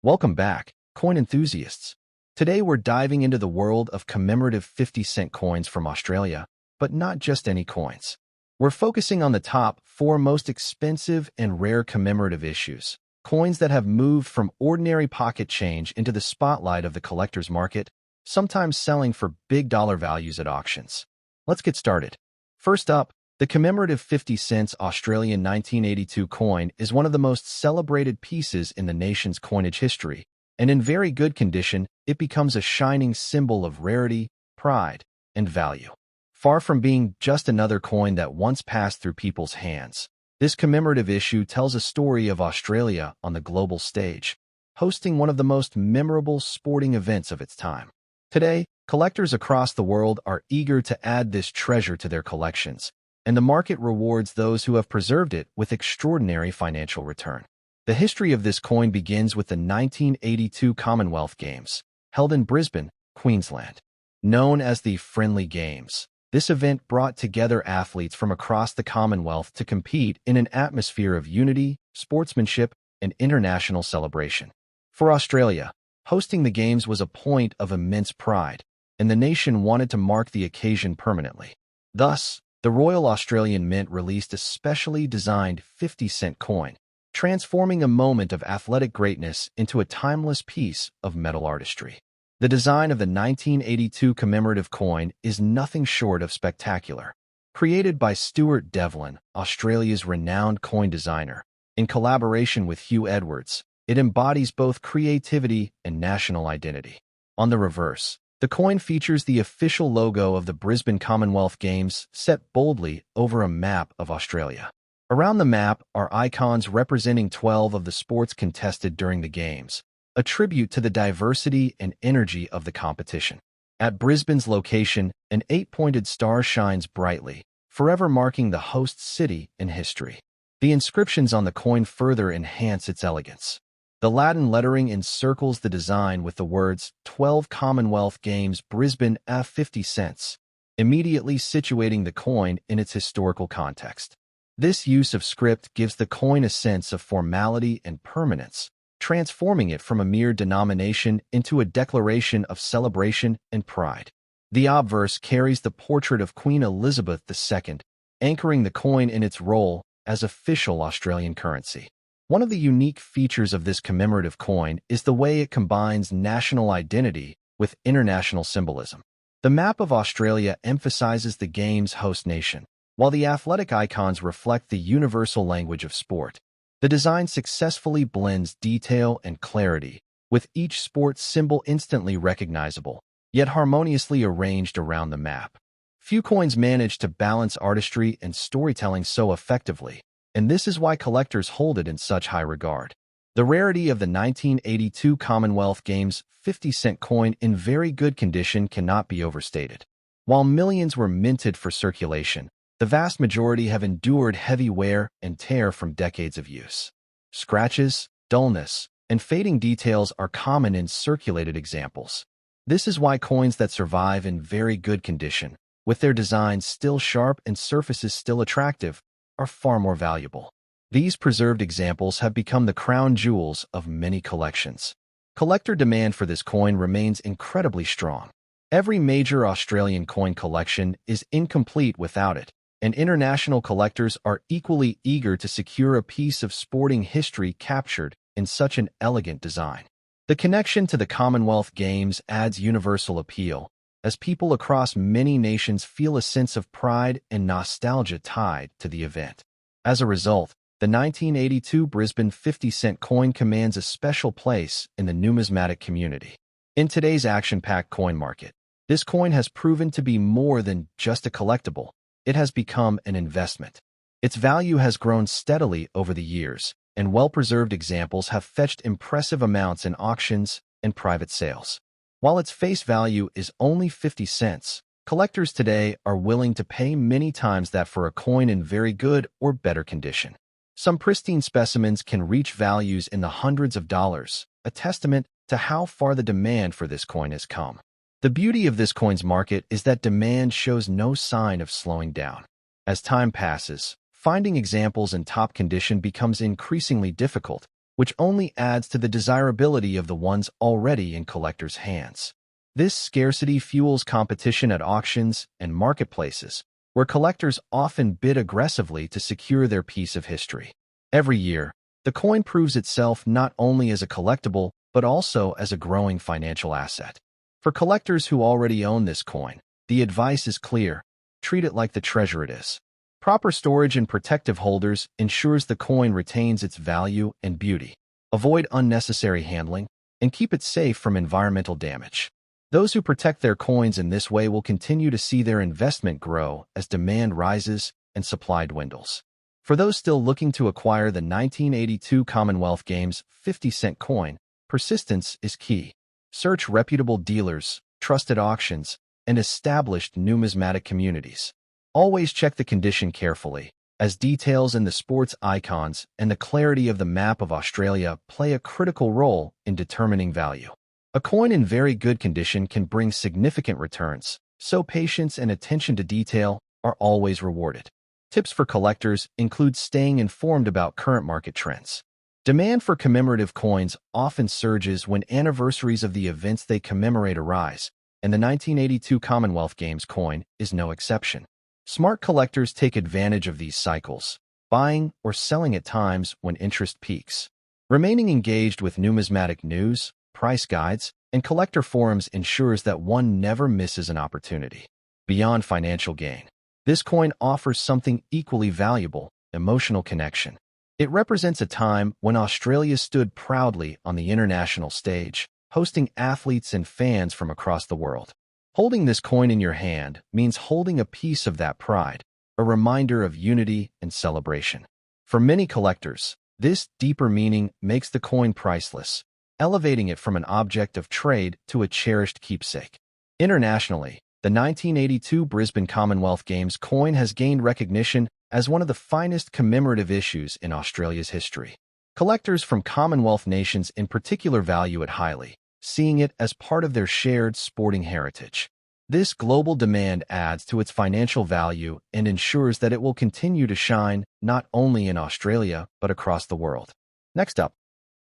Welcome back, coin enthusiasts. Today we're diving into the world of commemorative 50-cent coins from Australia, but not just any coins. We're focusing on the top four most expensive and rare commemorative issues, coins that have moved from ordinary pocket change into the spotlight of the collector's market, sometimes selling for big dollar values at auctions. Let's get started. First up, the commemorative 50 cents Australian 1982 coin is one of the most celebrated pieces in the nation's coinage history, and in very good condition, it becomes a shining symbol of rarity, pride, and value. Far from being just another coin that once passed through people's hands, this commemorative issue tells a story of Australia on the global stage, hosting one of the most memorable sporting events of its time. Today, collectors across the world are eager to add this treasure to their collections, and the market rewards those who have preserved it with extraordinary financial return. The history of this coin begins with the 1982 Commonwealth Games, held in Brisbane, Queensland. Known as the Friendly Games, this event brought together athletes from across the Commonwealth to compete in an atmosphere of unity, sportsmanship, and international celebration. For Australia, hosting the Games was a point of immense pride, and the nation wanted to mark the occasion permanently. Thus, the Royal Australian Mint released a specially designed 50-cent coin, transforming a moment of athletic greatness into a timeless piece of metal artistry. The design of the 1982 commemorative coin is nothing short of spectacular. Created by Stuart Devlin, Australia's renowned coin designer, in collaboration with Hugh Edwards, it embodies both creativity and national identity. On the reverse, the coin features the official logo of the Brisbane Commonwealth Games set boldly over a map of Australia. Around the map are icons representing 12 of the sports contested during the Games, a tribute to the diversity and energy of the competition. At Brisbane's location, an 8-pointed star shines brightly, forever marking the host city in history. The inscriptions on the coin further enhance its elegance. The Latin lettering encircles the design with the words 12 Commonwealth Games Brisbane at 50 cents, immediately situating the coin in its historical context. This use of script gives the coin a sense of formality and permanence, transforming it from a mere denomination into a declaration of celebration and pride. The obverse carries the portrait of Queen Elizabeth II, anchoring the coin in its role as official Australian currency. One of the unique features of this commemorative coin is the way it combines national identity with international symbolism. The map of Australia emphasizes the Games' host nation, while the athletic icons reflect the universal language of sport. The design successfully blends detail and clarity, with each sports symbol instantly recognizable, yet harmoniously arranged around the map. Few coins manage to balance artistry and storytelling so effectively, and this is why collectors hold it in such high regard. The rarity of the 1982 Commonwealth Games 50-cent coin in very good condition cannot be overstated. While millions were minted for circulation, the vast majority have endured heavy wear and tear from decades of use. Scratches, dullness, and fading details are common in circulated examples. This is why coins that survive in very good condition, with their designs still sharp and surfaces still attractive, are far more valuable. These preserved examples have become the crown jewels of many collections. Collector demand for this coin remains incredibly strong. Every major Australian coin collection is incomplete without it, and international collectors are equally eager to secure a piece of sporting history captured in such an elegant design. The connection to the Commonwealth Games adds universal appeal, as people across many nations feel a sense of pride and nostalgia tied to the event. As a result, the 1982 Brisbane 50-cent coin commands a special place in the numismatic community. In today's action-packed coin market, this coin has proven to be more than just a collectible. It has become an investment. Its value has grown steadily over the years, and well-preserved examples have fetched impressive amounts in auctions and private sales. While its face value is only 50 cents, collectors today are willing to pay many times that for a coin in very good or better condition. Some pristine specimens can reach values in the hundreds of dollars, a testament to how far the demand for this coin has come. The beauty of this coin's market is that demand shows no sign of slowing down. As time passes, finding examples in top condition becomes increasingly difficult, which only adds to the desirability of the ones already in collectors' hands. This scarcity fuels competition at auctions and marketplaces, where collectors often bid aggressively to secure their piece of history. Every year, the coin proves itself not only as a collectible, but also as a growing financial asset. For collectors who already own this coin, the advice is clear: treat it like the treasure it is. Proper storage and protective holders ensures the coin retains its value and beauty. Avoid unnecessary handling, and keep it safe from environmental damage. Those who protect their coins in this way will continue to see their investment grow as demand rises and supply dwindles. For those still looking to acquire the 1982 Commonwealth Games 50-cent coin, persistence is key. Search reputable dealers, trusted auctions, and established numismatic communities. Always check the condition carefully, as details in the sports icons and the clarity of the map of Australia play a critical role in determining value. A coin in very good condition can bring significant returns, so patience and attention to detail are always rewarded. Tips for collectors include staying informed about current market trends. Demand for commemorative coins often surges when anniversaries of the events they commemorate arise, and the 1982 Commonwealth Games coin is no exception. Smart collectors take advantage of these cycles, buying or selling at times when interest peaks. Remaining engaged with numismatic news, price guides, and collector forums ensures that one never misses an opportunity. Beyond financial gain, this coin offers something equally valuable: emotional connection. It represents a time when Australia stood proudly on the international stage, hosting athletes and fans from across the world. Holding this coin in your hand means holding a piece of that pride, a reminder of unity and celebration. For many collectors, this deeper meaning makes the coin priceless, elevating it from an object of trade to a cherished keepsake. Internationally, the 1982 Brisbane Commonwealth Games coin has gained recognition as one of the finest commemorative issues in Australia's history. Collectors from Commonwealth nations in particular value it highly, seeing it as part of their shared sporting heritage. This global demand adds to its financial value and ensures that it will continue to shine not only in Australia but across the world. Next up,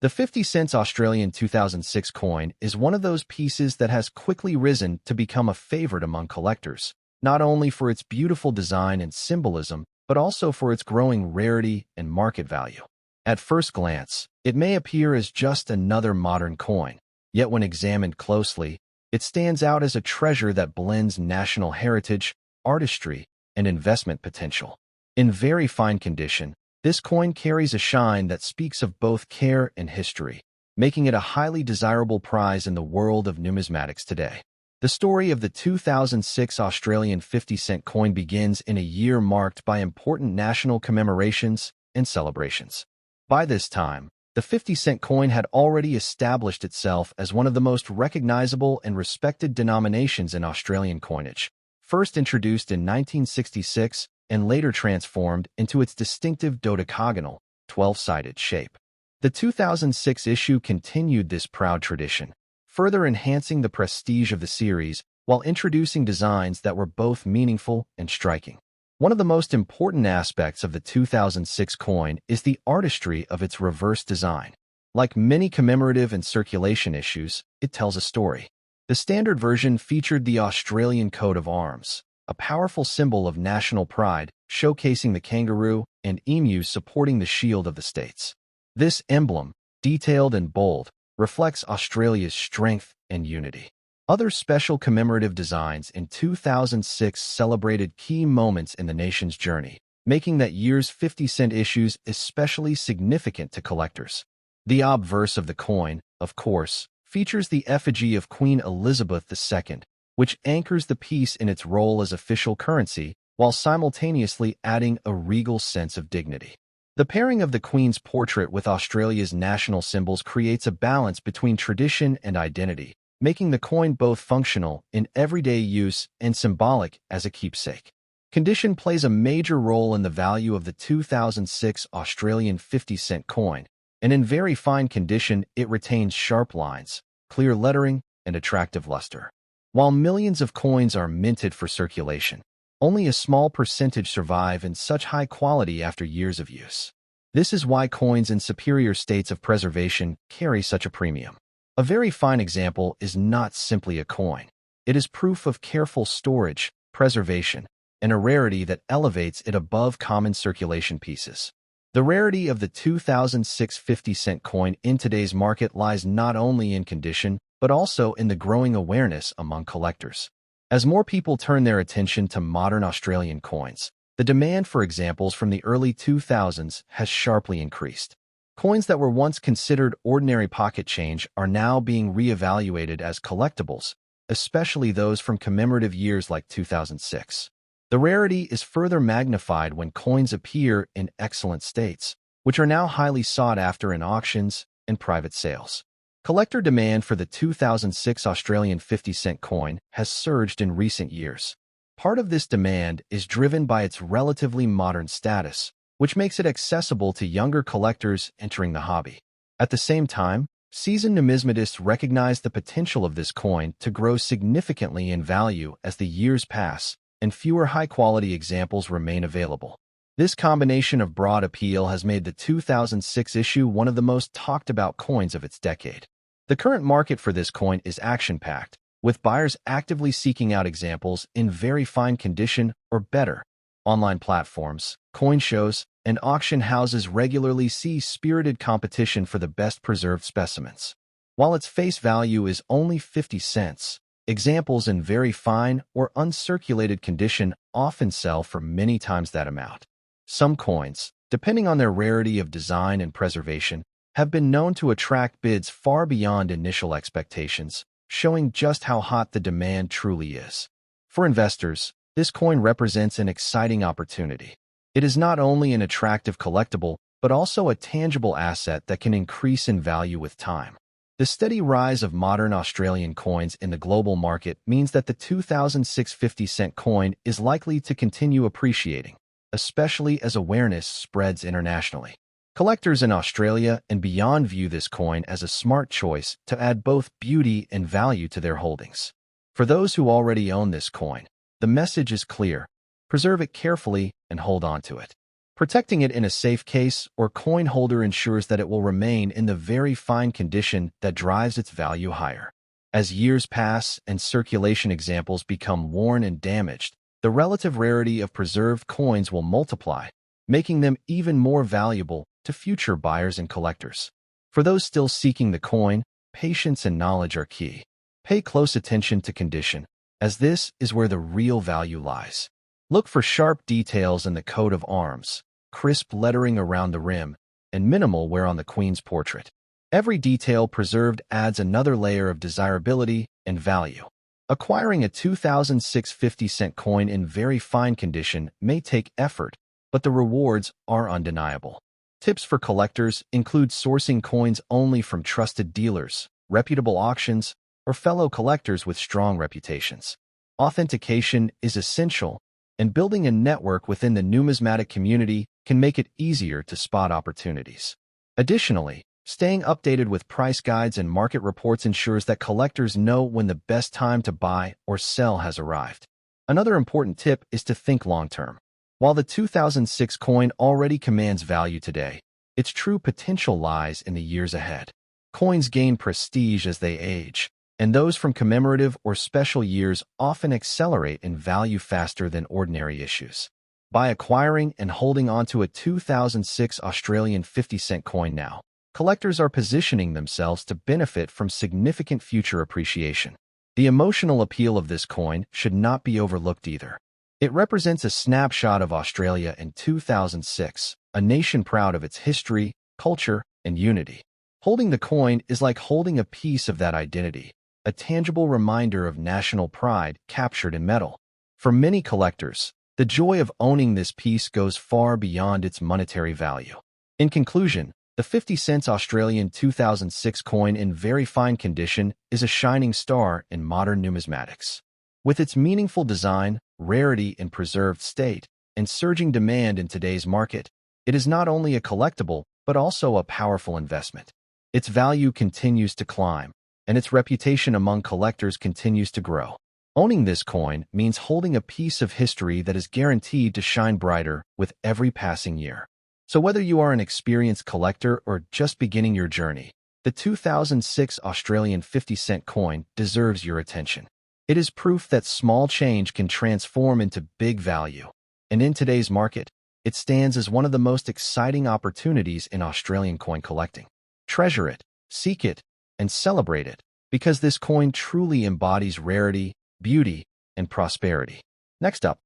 the 50 cents Australian 2006 coin is one of those pieces that has quickly risen to become a favorite among collectors, not only for its beautiful design and symbolism, but also for its growing rarity and market value. At first glance, it may appear as just another modern coin, yet when examined closely, it stands out as a treasure that blends national heritage, artistry, and investment potential. In very fine condition, this coin carries a shine that speaks of both care and history, making it a highly desirable prize in the world of numismatics today. The story of the 2006 Australian 50-cent coin begins in a year marked by important national commemorations and celebrations. By this time, the 50-cent coin had already established itself as one of the most recognizable and respected denominations in Australian coinage. First introduced in 1966 and later transformed into its distinctive dodecagonal, 12-sided shape. The 2006 issue continued this proud tradition, further enhancing the prestige of the series while introducing designs that were both meaningful and striking. One of the most important aspects of the 2006 coin is the artistry of its reverse design. Like many commemorative and circulation issues, it tells a story. The standard version featured the Australian coat of arms, a powerful symbol of national pride, showcasing the kangaroo and emu supporting the shield of the states. This emblem, detailed and bold, reflects Australia's strength and unity. Other special commemorative designs in 2006 celebrated key moments in the nation's journey, making that year's 50-cent issues especially significant to collectors. The obverse of the coin, of course, features the effigy of Queen Elizabeth II, which anchors the piece in its role as official currency while simultaneously adding a regal sense of dignity. The pairing of the Queen's portrait with Australia's national symbols creates a balance between tradition and identity, making the coin both functional in everyday use and symbolic as a keepsake. Condition plays a major role in the value of the 2006 Australian 50-cent coin, and in very fine condition it retains sharp lines, clear lettering, and attractive luster. While millions of coins are minted for circulation, only a small percentage survive in such high quality after years of use. This is why coins in superior states of preservation carry such a premium. A very fine example is not simply a coin. It is proof of careful storage, preservation, and a rarity that elevates it above common circulation pieces. The rarity of the 2006 50-cent coin in today's market lies not only in condition, but also in the growing awareness among collectors. As more people turn their attention to modern Australian coins, the demand for examples from the early 2000s has sharply increased. Coins that were once considered ordinary pocket change are now being reevaluated as collectibles, especially those from commemorative years like 2006. The rarity is further magnified when coins appear in excellent states, which are now highly sought after in auctions and private sales. Collector demand for the 2006 Australian 50-cent coin has surged in recent years. Part of this demand is driven by its relatively modern status, which makes it accessible to younger collectors entering the hobby. At the same time, seasoned numismatists recognize the potential of this coin to grow significantly in value as the years pass and fewer high-quality examples remain available. This combination of broad appeal has made the 2006 issue one of the most talked-about coins of its decade. The current market for this coin is action-packed, with buyers actively seeking out examples in very fine condition or better. Online platforms, coin shows, and auction houses regularly see spirited competition for the best-preserved specimens. While its face value is only 50 cents, examples in very fine or uncirculated condition often sell for many times that amount. Some coins, depending on their rarity of design and preservation, have been known to attract bids far beyond initial expectations, showing just how hot the demand truly is. For investors, this coin represents an exciting opportunity. It is not only an attractive collectible, but also a tangible asset that can increase in value with time. The steady rise of modern Australian coins in the global market means that the 2006 50-cent coin is likely to continue appreciating, especially as awareness spreads internationally. Collectors in Australia and beyond view this coin as a smart choice to add both beauty and value to their holdings. For those who already own this coin, the message is clear: preserve it carefully and hold on to it. Protecting it in a safe case or coin holder ensures that it will remain in the very fine condition that drives its value higher. As years pass and circulation examples become worn and damaged, the relative rarity of preserved coins will multiply, making them even more valuable to future buyers and collectors. For those still seeking the coin, patience and knowledge are key. Pay close attention to condition, as this is where the real value lies. Look for sharp details in the coat of arms, crisp lettering around the rim, and minimal wear on the Queen's portrait. Every detail preserved adds another layer of desirability and value. Acquiring a 2006 50-cent coin in very fine condition may take effort, but the rewards are undeniable. Tips for collectors include sourcing coins only from trusted dealers, reputable auctions, or fellow collectors with strong reputations. Authentication is essential, and building a network within the numismatic community can make it easier to spot opportunities. Additionally, staying updated with price guides and market reports ensures that collectors know when the best time to buy or sell has arrived. Another important tip is to think long-term. While the 2006 coin already commands value today, its true potential lies in the years ahead. Coins gain prestige as they age, and those from commemorative or special years often accelerate in value faster than ordinary issues. By acquiring and holding onto a 2006 Australian 50-cent coin now, collectors are positioning themselves to benefit from significant future appreciation. The emotional appeal of this coin should not be overlooked either. It represents a snapshot of Australia in 2006, a nation proud of its history, culture, and unity. Holding the coin is like holding a piece of that identity, a tangible reminder of national pride captured in metal. For many collectors, the joy of owning this piece goes far beyond its monetary value. In conclusion, the 50 cents Australian 2006 coin in very fine condition is a shining star in modern numismatics. With its meaningful design, rarity in preserved state, and surging demand in today's market, it is not only a collectible, but also a powerful investment. Its value continues to climb, and its reputation among collectors continues to grow. Owning this coin means holding a piece of history that is guaranteed to shine brighter with every passing year. So whether you are an experienced collector or just beginning your journey, the 2006 Australian 50-cent coin deserves your attention. It is proof that small change can transform into big value. And in today's market, it stands as one of the most exciting opportunities in Australian coin collecting. Treasure it, seek it, and celebrate it, because this coin truly embodies rarity, beauty, and prosperity. Next up,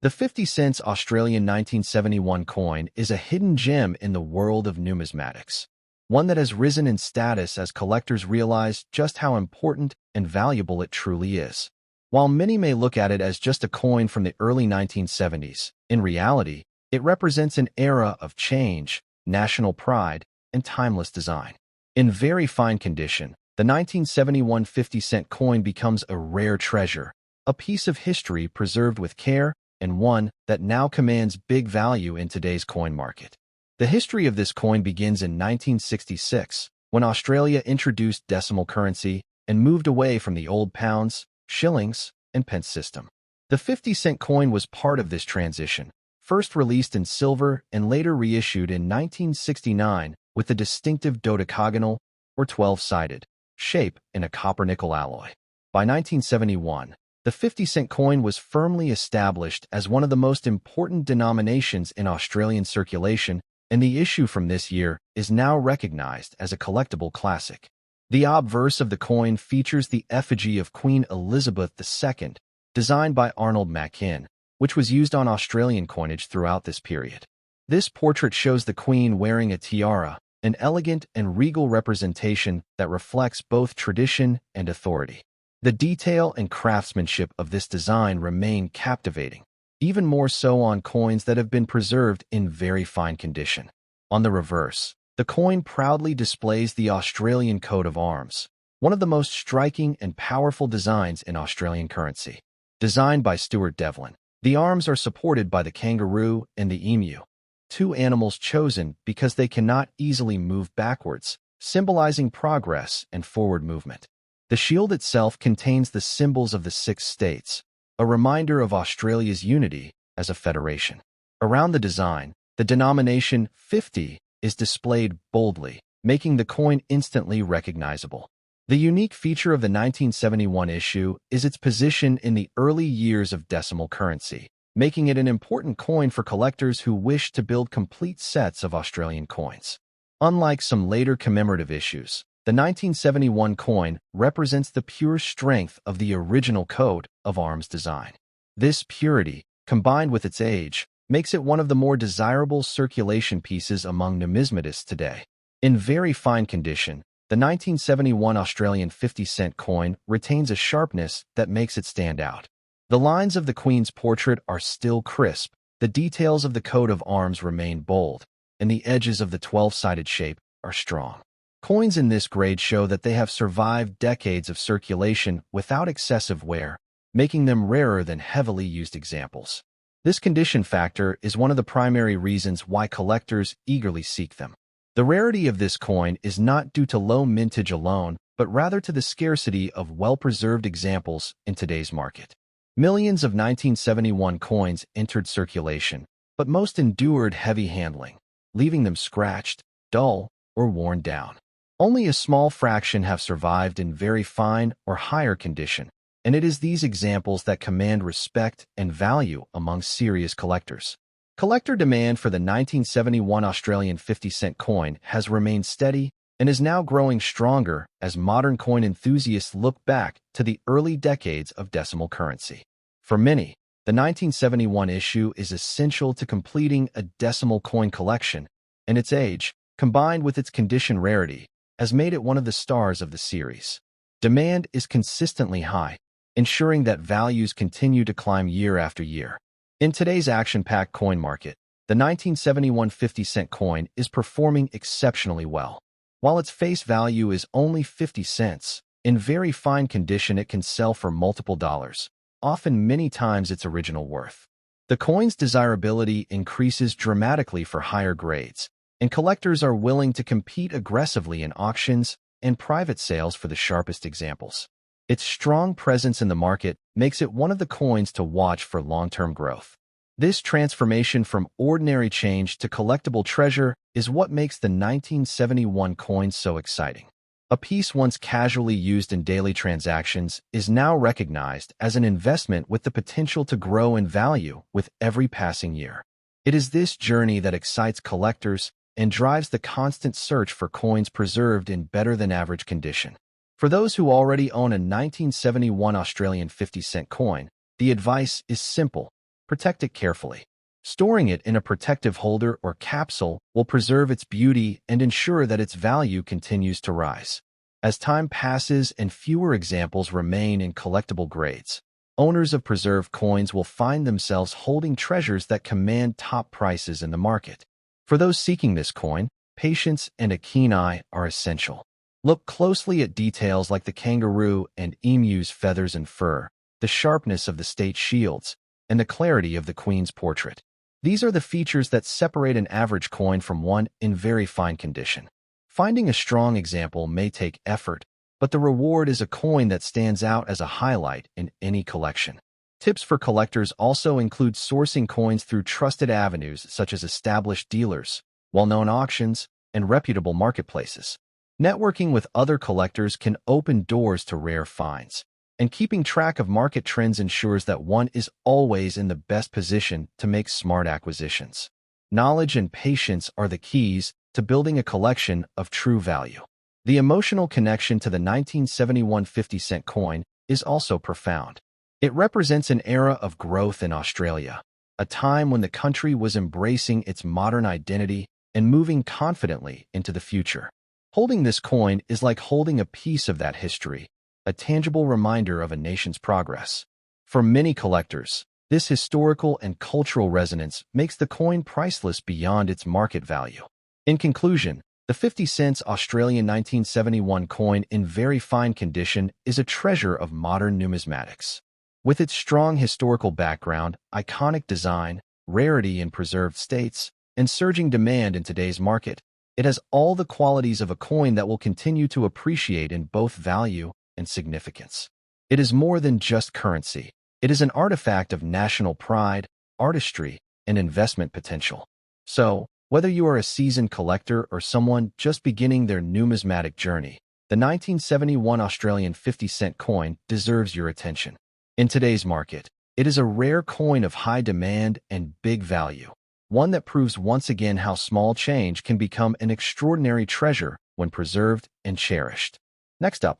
the 50 cents Australian 1971 coin is a hidden gem in the world of numismatics, one that has risen in status as collectors realize just how important and valuable it truly is. While many may look at it as just a coin from the early 1970s, in reality, it represents an era of change, national pride, and timeless design. In very fine condition, the 1971 50-cent coin becomes a rare treasure, a piece of history preserved with care, and one that now commands big value in today's coin market. The history of this coin begins in 1966, when Australia introduced decimal currency and moved away from the old pounds, shillings, and pence system. The 50-cent coin was part of this transition, first released in silver and later reissued in 1969 with the distinctive dodecagonal, or 12-sided, shape in a copper-nickel alloy. By 1971, the 50-cent coin was firmly established as one of the most important denominations in Australian circulation, and the issue from this year is now recognized as a collectible classic. The obverse of the coin features the effigy of Queen Elizabeth II, designed by Arnold Mackin, which was used on Australian coinage throughout this period. This portrait shows the Queen wearing a tiara, an elegant and regal representation that reflects both tradition and authority. The detail and craftsmanship of this design remain captivating, even more so on coins that have been preserved in very fine condition. On the reverse, the coin proudly displays the Australian coat of arms, one of the most striking and powerful designs in Australian currency. Designed by Stuart Devlin, the arms are supported by the kangaroo and the emu, two animals chosen because they cannot easily move backwards, symbolizing progress and forward movement. The shield itself contains the symbols of the 6 states, a reminder of Australia's unity as a federation. Around the design, the denomination 50 is displayed boldly, making the coin instantly recognizable. The unique feature of the 1971 issue is its position in the early years of decimal currency, making it an important coin for collectors who wish to build complete sets of Australian coins. Unlike some later commemorative issues, the 1971 coin represents the pure strength of the original coat of arms design. This purity, combined with its age, makes it one of the more desirable circulation pieces among numismatists today. In very fine condition, the 1971 Australian 50-cent coin retains a sharpness that makes it stand out. The lines of the Queen's portrait are still crisp, the details of the coat of arms remain bold, and the edges of the 12-sided shape are strong. Coins in this grade show that they have survived decades of circulation without excessive wear, making them rarer than heavily used examples. This condition factor is one of the primary reasons why collectors eagerly seek them. The rarity of this coin is not due to low mintage alone, but rather to the scarcity of well-preserved examples in today's market. Millions of 1971 coins entered circulation, but most endured heavy handling, leaving them scratched, dull, or worn down. Only a small fraction have survived in very fine or higher condition, and it is these examples that command respect and value among serious collectors. Collector demand for the 1971 Australian 50-cent coin has remained steady and is now growing stronger as modern coin enthusiasts look back to the early decades of decimal currency. For many, the 1971 issue is essential to completing a decimal coin collection, and its age, combined with its condition rarity, has made it one of the stars of the series. Demand is consistently high, ensuring that values continue to climb year after year. In today's action-packed coin market, the 1971 50-cent coin is performing exceptionally well. While its face value is only 50 cents, in very fine condition it can sell for multiple dollars, often many times its original worth. The coin's desirability increases dramatically for higher grades, and collectors are willing to compete aggressively in auctions and private sales for the sharpest examples. Its strong presence in the market makes it one of the coins to watch for long-term growth. This transformation from ordinary change to collectible treasure is what makes the 1971 coin so exciting. A piece once casually used in daily transactions is now recognized as an investment with the potential to grow in value with every passing year. It is this journey that excites collectors and drives the constant search for coins preserved in better-than-average condition. For those who already own a 1971 Australian 50-cent coin, the advice is simple. Protect it carefully. Storing it in a protective holder or capsule will preserve its beauty and ensure that its value continues to rise. As time passes and fewer examples remain in collectible grades, owners of preserved coins will find themselves holding treasures that command top prices in the market. For those seeking this coin, patience and a keen eye are essential. Look closely at details like the kangaroo and emu's feathers and fur, the sharpness of the state shields, and the clarity of the Queen's portrait. These are the features that separate an average coin from one in very fine condition. Finding a strong example may take effort, but the reward is a coin that stands out as a highlight in any collection. Tips for collectors also include sourcing coins through trusted avenues such as established dealers, well-known auctions, and reputable marketplaces. Networking with other collectors can open doors to rare finds, and keeping track of market trends ensures that one is always in the best position to make smart acquisitions. Knowledge and patience are the keys to building a collection of true value. The emotional connection to the 1971 50-cent coin is also profound. It represents an era of growth in Australia, a time when the country was embracing its modern identity and moving confidently into the future. Holding this coin is like holding a piece of that history, a tangible reminder of a nation's progress. For many collectors, this historical and cultural resonance makes the coin priceless beyond its market value. In conclusion, the 50 cents Australian 1971 coin in very fine condition is a treasure of modern numismatics. With its strong historical background, iconic design, rarity in preserved states, and surging demand in today's market, it has all the qualities of a coin that will continue to appreciate in both value and significance. It is more than just currency. It is an artifact of national pride, artistry, and investment potential. So, whether you are a seasoned collector or someone just beginning their numismatic journey, the 1971 Australian 50-cent coin deserves your attention. In today's market, it is a rare coin of high demand and big value, one that proves once again how small change can become an extraordinary treasure when preserved and cherished. Next up,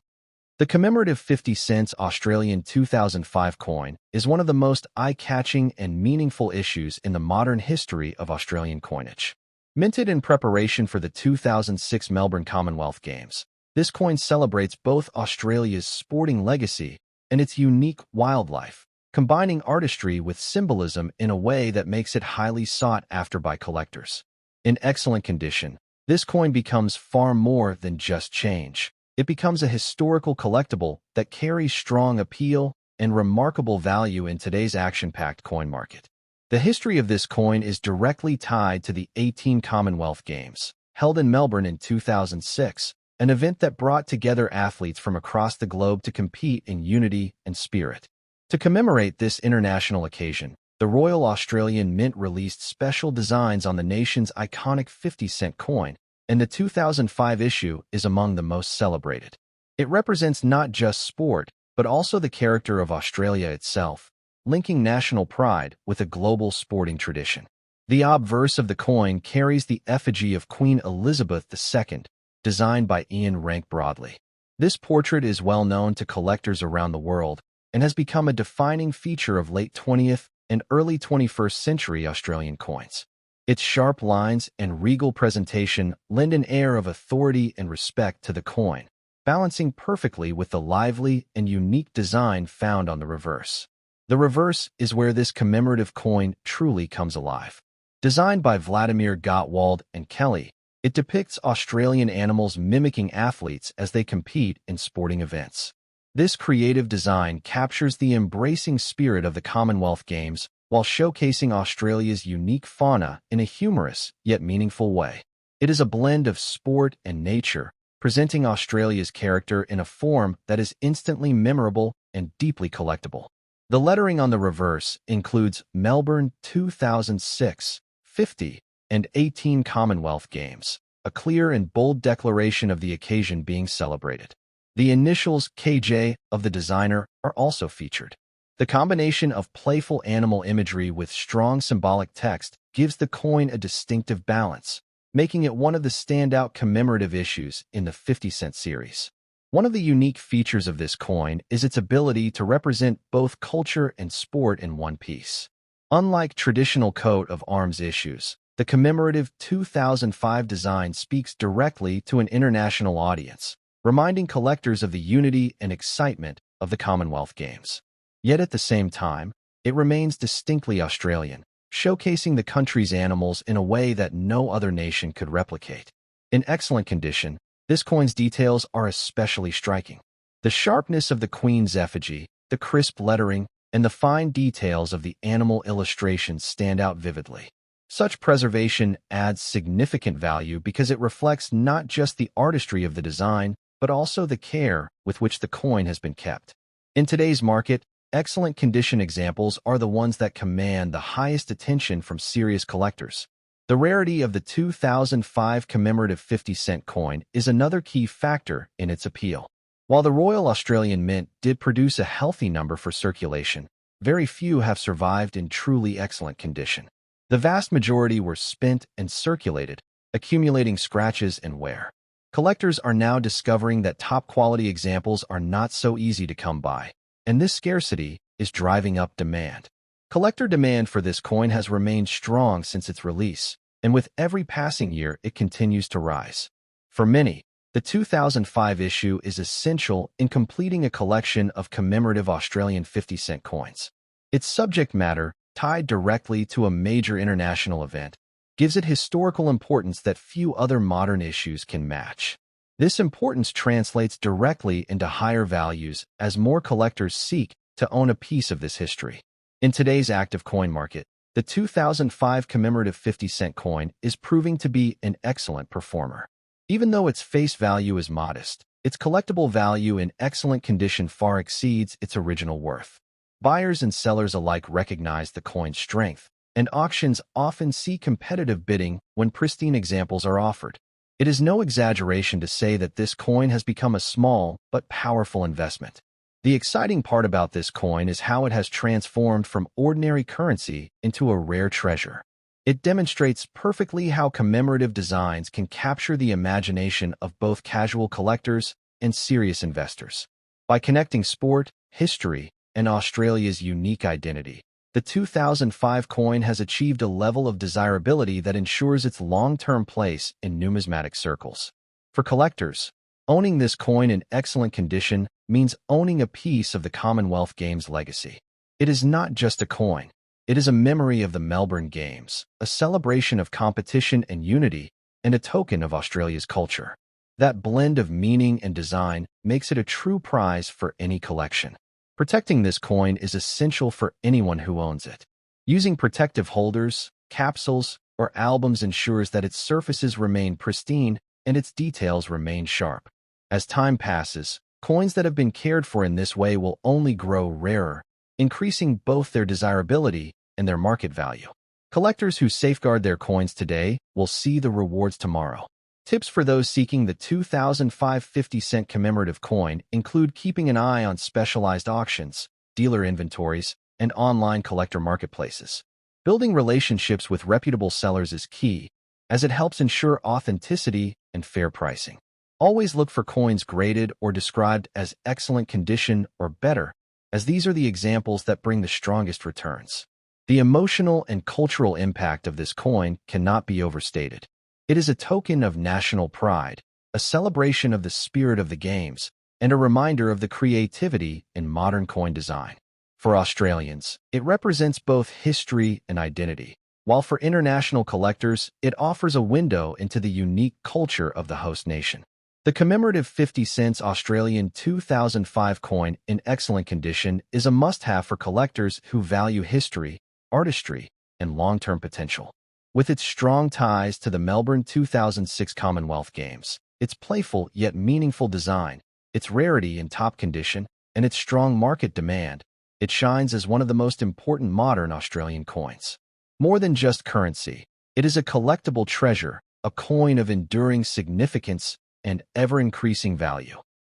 the commemorative 50 cents Australian 2005 coin is one of the most eye-catching and meaningful issues in the modern history of Australian coinage. Minted in preparation for the 2006 Melbourne Commonwealth Games, this coin celebrates both Australia's sporting legacy and its unique wildlife, combining artistry with symbolism in a way that makes it highly sought after by collectors. In excellent condition, this coin becomes far more than just change. It becomes a historical collectible that carries strong appeal and remarkable value in today's action-packed coin market. The history of this coin is directly tied to the 18 Commonwealth Games, held in Melbourne in 2006, an event that brought together athletes from across the globe to compete in unity and spirit. To commemorate this international occasion, the Royal Australian Mint released special designs on the nation's iconic 50-cent coin, and the 2005 issue is among the most celebrated. It represents not just sport, but also the character of Australia itself, linking national pride with a global sporting tradition. The obverse of the coin carries the effigy of Queen Elizabeth II, designed by Ian Rank Broadley. This portrait is well known to collectors around the world and has become a defining feature of late 20th and early 21st century Australian coins. Its sharp lines and regal presentation lend an air of authority and respect to the coin, balancing perfectly with the lively and unique design found on the reverse. The reverse is where this commemorative coin truly comes alive. Designed by Vladimir Gottwald and Kelly, it depicts Australian animals mimicking athletes as they compete in sporting events. This creative design captures the embracing spirit of the Commonwealth Games while showcasing Australia's unique fauna in a humorous yet meaningful way. It is a blend of sport and nature, presenting Australia's character in a form that is instantly memorable and deeply collectible. The lettering on the reverse includes Melbourne 2006, 50, and 18 Commonwealth Games, a clear and bold declaration of the occasion being celebrated. The initials KJ of the designer are also featured. The combination of playful animal imagery with strong symbolic text gives the coin a distinctive balance, making it one of the standout commemorative issues in the 50-cent series. One of the unique features of this coin is its ability to represent both culture and sport in one piece. Unlike traditional coat of arms issues, the Commemorative 2005 design speaks directly to an international audience, reminding collectors of the unity and excitement of the Commonwealth Games. Yet at the same time, it remains distinctly Australian, showcasing the country's animals in a way that no other nation could replicate. In excellent condition, this coin's details are especially striking. The sharpness of the Queen's effigy, the crisp lettering, and the fine details of the animal illustrations stand out vividly. Such preservation adds significant value because it reflects not just the artistry of the design, but also the care with which the coin has been kept. In today's market, excellent condition examples are the ones that command the highest attention from serious collectors. The rarity of the 2005 commemorative 50-cent coin is another key factor in its appeal. While the Royal Australian Mint did produce a healthy number for circulation, very few have survived in truly excellent condition. The vast majority were spent and circulated, accumulating scratches and wear. Collectors are now discovering that top-quality examples are not so easy to come by, and this scarcity is driving up demand. Collector demand for this coin has remained strong since its release, and with every passing year it continues to rise. For many, the 2005 issue is essential in completing a collection of commemorative Australian 50-cent coins. Its subject matter, tied directly to a major international event, gives it historical importance that few other modern issues can match. This importance translates directly into higher values as more collectors seek to own a piece of this history. In today's active coin market, the 2005 commemorative 50-cent coin is proving to be an excellent performer. Even though its face value is modest, its collectible value in excellent condition far exceeds its original worth. Buyers and sellers alike recognize the coin's strength, and auctions often see competitive bidding when pristine examples are offered. It is no exaggeration to say that this coin has become a small but powerful investment. The exciting part about this coin is how it has transformed from ordinary currency into a rare treasure. It demonstrates perfectly how commemorative designs can capture the imagination of both casual collectors and serious investors. By connecting sport, history, and Australia's unique identity, the 2005 coin has achieved a level of desirability that ensures its long-term place in numismatic circles. For collectors, owning this coin in excellent condition means owning a piece of the Commonwealth Games legacy. It is not just a coin. It is a memory of the Melbourne Games, a celebration of competition and unity, and a token of Australia's culture. That blend of meaning and design makes it a true prize for any collection. Protecting this coin is essential for anyone who owns it. Using protective holders, capsules, or albums ensures that its surfaces remain pristine and its details remain sharp. As time passes, coins that have been cared for in this way will only grow rarer, increasing both their desirability and their market value. Collectors who safeguard their coins today will see the rewards tomorrow. Tips for those seeking the 2005 50-cent commemorative coin include keeping an eye on specialized auctions, dealer inventories, and online collector marketplaces. Building relationships with reputable sellers is key, as it helps ensure authenticity and fair pricing. Always look for coins graded or described as excellent condition or better, as these are the examples that bring the strongest returns. The emotional and cultural impact of this coin cannot be overstated. It is a token of national pride, a celebration of the spirit of the games, and a reminder of the creativity in modern coin design. For Australians, it represents both history and identity, while for international collectors, it offers a window into the unique culture of the host nation. The commemorative 50 cents Australian 2005 coin in excellent condition is a must-have for collectors who value history, artistry, and long-term potential. With its strong ties to the Melbourne 2006 Commonwealth Games, its playful yet meaningful design, its rarity in top condition, and its strong market demand, It shines as one of the most important modern Australian coins. More than just currency, it is a collectible treasure, a coin of enduring significance and ever-increasing value.